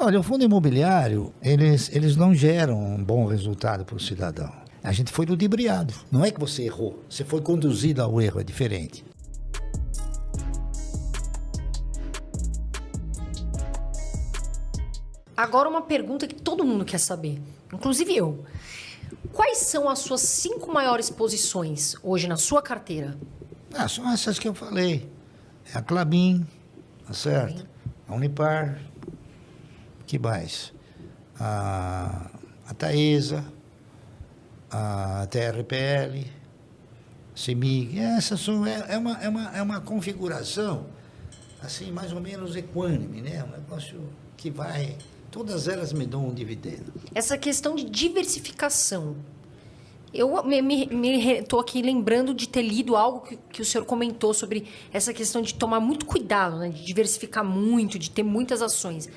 Olha, o fundo imobiliário, eles não geram um bom resultado para o cidadão. A gente foi ludibriado. Não é que você errou, você foi conduzido ao erro, é diferente. Agora uma pergunta que todo mundo quer saber, inclusive eu. Quais são as suas 5 maiores posições hoje na sua carteira? São essas que eu falei. É a Klabin, tá certo? A Unipar, que mais? A Taesa, a TRPL, CEMIG. Essas são, é uma configuração, assim, mais ou menos equânime, né? Um negócio que vai... Todas elas me dão um dividendo. Essa questão de diversificação. Eu estou aqui lembrando de ter lido algo que o senhor comentou sobre essa questão de tomar muito cuidado, né? De diversificar muito, de ter muitas ações.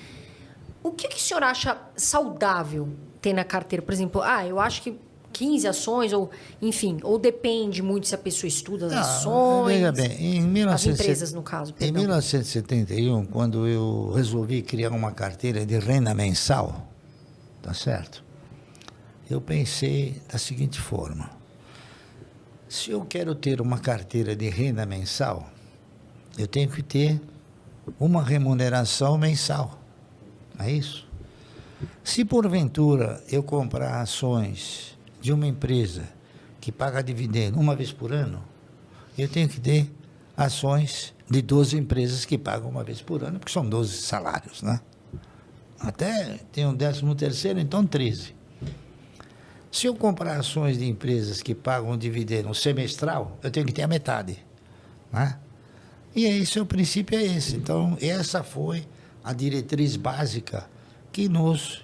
O que o senhor acha saudável ter na carteira? Por exemplo, eu acho que 15 ações, ou enfim, ou depende muito se a pessoa estuda as ações, veja bem, as empresas, no caso. Em 1971, quando eu resolvi criar uma carteira de renda mensal, tá certo? Eu pensei da seguinte forma: se eu quero ter uma carteira de renda mensal, eu tenho que ter uma remuneração mensal, não é isso? Se porventura eu comprar ações de uma empresa que paga dividendo uma vez por ano, eu tenho que ter ações de 12 empresas que pagam uma vez por ano, porque são 12 salários, né? Até tem um 13º, então 13. Se eu comprar ações de empresas que pagam dividendo semestral, eu tenho que ter a metade, né? E esse, o princípio é esse. Então, essa foi a diretriz básica que nos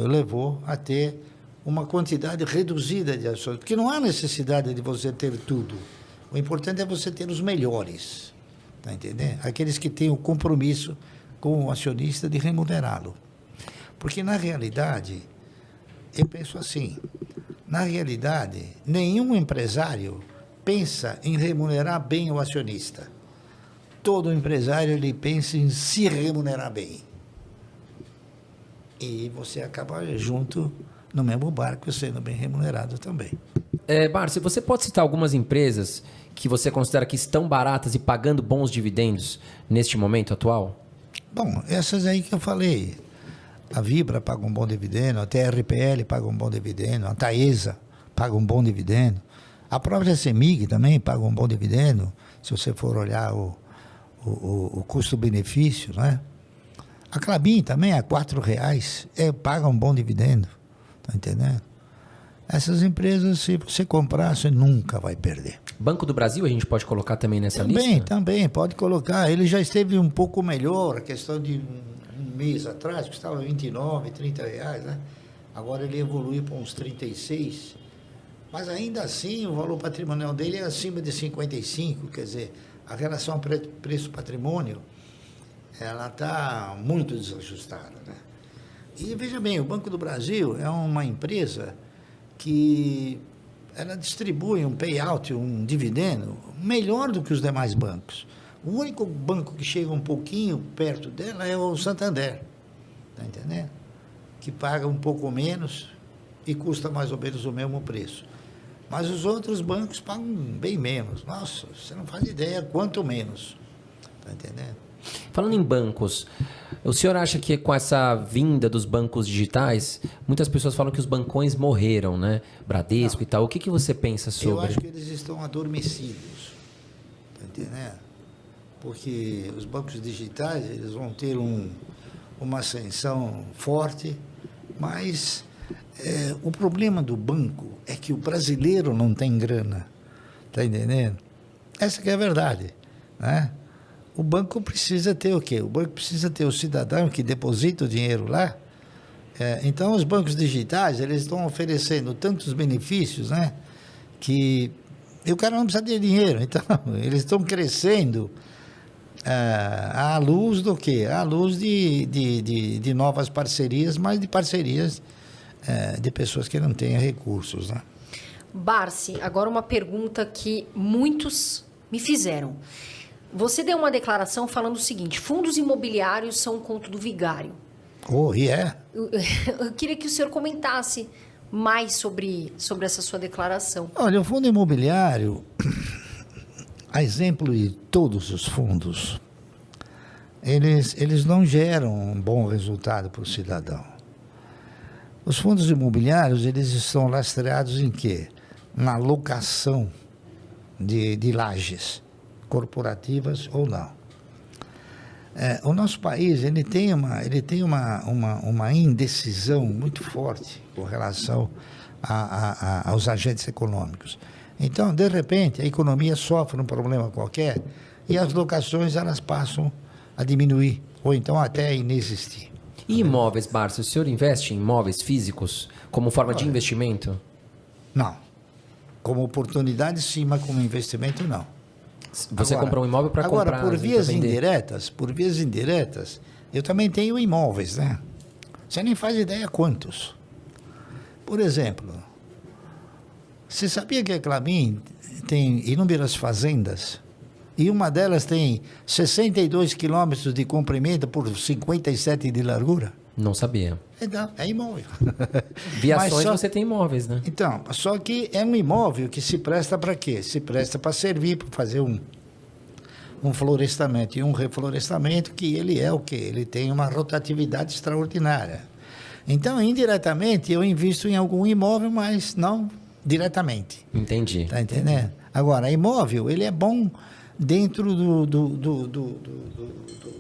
levou a ter uma quantidade reduzida de ações, porque não há necessidade de você ter tudo. O importante é você ter os melhores, tá entendendo? Aqueles que têm o compromisso com o acionista de remunerá-lo. Porque, na realidade, eu penso assim, na realidade, nenhum empresário pensa em remunerar bem o acionista. Todo empresário, ele pensa em se remunerar bem. E você acaba junto no mesmo barco, sendo bem remunerado também. Barsi, você pode citar algumas empresas que você considera que estão baratas e pagando bons dividendos neste momento atual? Bom, essas aí que eu falei. A Vibra paga um bom dividendo, a TRPL paga um bom dividendo, a Taesa paga um bom dividendo, a própria CEMIG também paga um bom dividendo, se você for olhar o custo-benefício, né? A Klabin também, a R$4, paga um bom dividendo, tá entendendo? Essas empresas, se você comprar, você nunca vai perder. Banco do Brasil a gente pode colocar também nessa lista? Também, pode colocar. Ele já esteve um pouco melhor, a questão de um mês atrás, que estava R$29, R$30, né? Agora ele evoluiu para uns 36, mas ainda assim o valor patrimonial dele é acima de 55, quer dizer, a relação preço-patrimônio, ela está muito desajustada, né? E veja bem, o Banco do Brasil é uma empresa que ela distribui um payout, um dividendo, melhor do que os demais bancos. O único banco que chega um pouquinho perto dela é o Santander, tá entendendo? Que paga um pouco menos e custa mais ou menos o mesmo preço. Mas os outros bancos pagam bem menos. Nossa, você não faz ideia quanto menos, tá entendendo? Falando em bancos, o senhor acha que com essa vinda dos bancos digitais, muitas pessoas falam que os bancões morreram, né? Bradesco e tal. O que você pensa sobre? Eu acho que eles estão adormecidos, tá entendendo? Porque os bancos digitais, eles vão ter uma ascensão forte, mas o problema do banco é que o brasileiro não tem grana, tá entendendo? Essa que é a verdade, né? O banco precisa ter o quê? O banco precisa ter o cidadão que deposita o dinheiro lá. Então, os bancos digitais, eles estão oferecendo tantos benefícios, né? Que o cara não precisa ter dinheiro. Então, eles estão crescendo à luz do quê? À luz de novas parcerias, mas de parcerias de pessoas que não têm recursos, né? Barsi, agora uma pergunta que muitos me fizeram. Você deu uma declaração falando o seguinte: fundos imobiliários são um conto do vigário. Oh, e é? Eu queria que o senhor comentasse mais sobre essa sua declaração. Olha, o fundo imobiliário, a exemplo de todos os fundos, eles não geram um bom resultado para o cidadão. Os fundos imobiliários, eles estão lastreados em quê? Na locação de lajes, corporativas ou não. O nosso país ele tem uma indecisão muito forte com relação aos agentes econômicos. Então, de repente, a economia sofre um problema qualquer e as locações elas passam a diminuir ou então até a inexistir. E imóveis, Barça, o senhor investe em imóveis físicos como forma de investimento? Não. Como oportunidade, sim, mas como investimento, não. Você comprou um imóvel para comprar... Agora, por vias indiretas, eu também tenho imóveis, né? Você nem faz ideia quantos. Por exemplo, você sabia que a Klabin tem inúmeras fazendas? E uma delas tem 62 quilômetros de comprimento por 57 de largura? Não sabia. Então, é imóvel. Viações você tem imóveis, né? Então, só que é um imóvel que se presta para quê? Se presta para servir, para fazer um florestamento e um reflorestamento, que ele é o quê? Ele tem uma rotatividade extraordinária. Então, indiretamente, eu invisto em algum imóvel, mas não diretamente. Entendi. Está entendendo? Agora, imóvel, ele é bom dentro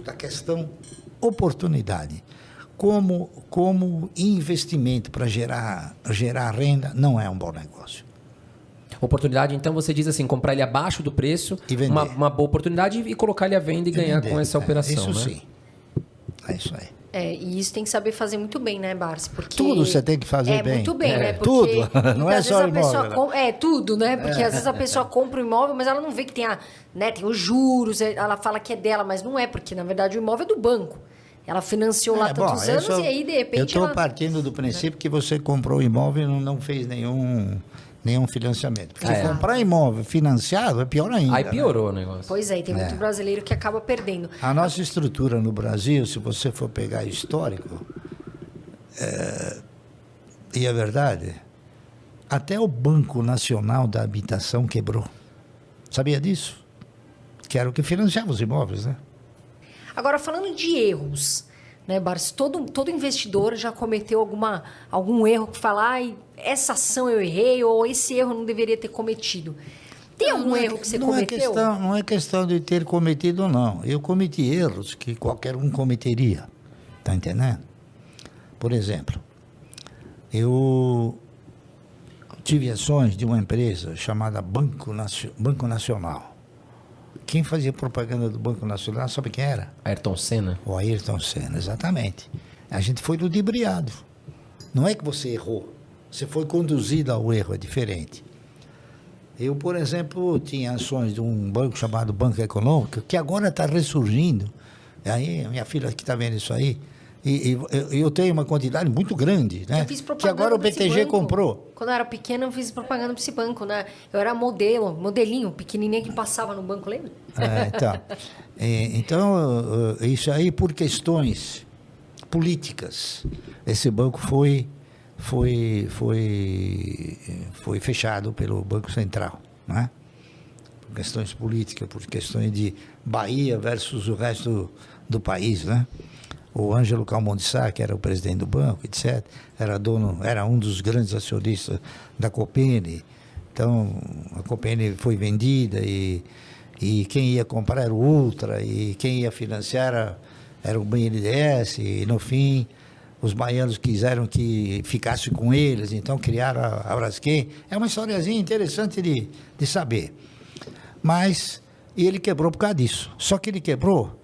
da questão oportunidade. Como investimento para gerar renda, não é um bom negócio. Oportunidade, então você diz assim, comprar ele abaixo do preço, E vender. uma boa oportunidade e colocar ele à venda e ganhar vender. com essa operação, Isso né? sim. É isso aí. E isso tem que saber fazer muito bem, né, Barça? Porque Tudo você tem que fazer bem. Muito bem, né? Porque tudo. Não muitas é só vezes a pessoa imóvel. tudo, né? Porque às vezes a pessoa compra um imóvel, mas ela não vê que tem tem os juros, ela fala que é dela, mas não é, porque na verdade o imóvel é do banco. Ela financiou lá tantos anos e aí, de repente. Eu estou partindo do princípio que você comprou o imóvel e não fez nenhum financiamento. Porque comprar imóvel financiado é pior ainda. Aí piorou o negócio. Pois é, e tem muito brasileiro que acaba perdendo. A nossa estrutura no Brasil, se você for pegar histórico, e é verdade, até o Banco Nacional da Habitação quebrou. Sabia disso? Que era o que financiava os imóveis, né? Agora, falando de erros, né, Barça? Todo investidor já cometeu algum erro que fala, essa ação eu errei ou esse erro eu não deveria ter cometido. Tem algum erro que você cometeu? Não é questão de ter cometido ou não. Eu cometi erros que qualquer um cometeria. Está entendendo? Por exemplo, eu tive ações de uma empresa chamada Banco Nacional. Quem fazia propaganda do Banco Nacional, sabe quem era? Ayrton Senna? O Ayrton Senna, exatamente. A gente foi ludibriado. Não é que você errou, você foi conduzido ao erro, é diferente. Eu, por exemplo, tinha ações de um banco chamado Banco Econômico, que agora está ressurgindo. Aí, minha filha que está vendo isso aí, e eu tenho uma quantidade muito grande, né? Eu fiz propaganda que agora o pra esse BTG banco. comprou. Quando eu era pequena, eu fiz propaganda para esse banco, né? Eu era modelinho, pequenininho que passava no banco, lembra? Então, isso aí por questões políticas. Esse banco foi fechado pelo Banco Central, né? Por questões políticas, por questões de Bahia versus o resto do país, né? O Ângelo Calmon de Sá, que era o presidente do banco, etc., era um dos grandes acionistas da Copene. Então, a Copene foi vendida e quem ia comprar era o Ultra e quem ia financiar era o BNDES. E, no fim, os baianos quiseram que ficasse com eles, então criaram a Braskem. É uma historiazinha interessante de saber. Mas ele quebrou por causa disso. Só que ele quebrou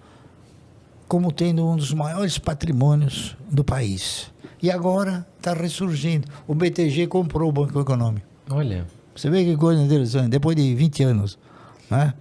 como tendo um dos maiores patrimônios do país. E agora está ressurgindo. O BTG comprou o Banco Econômico. Olha. Você vê que coisa interessante, depois de 20 anos. Né?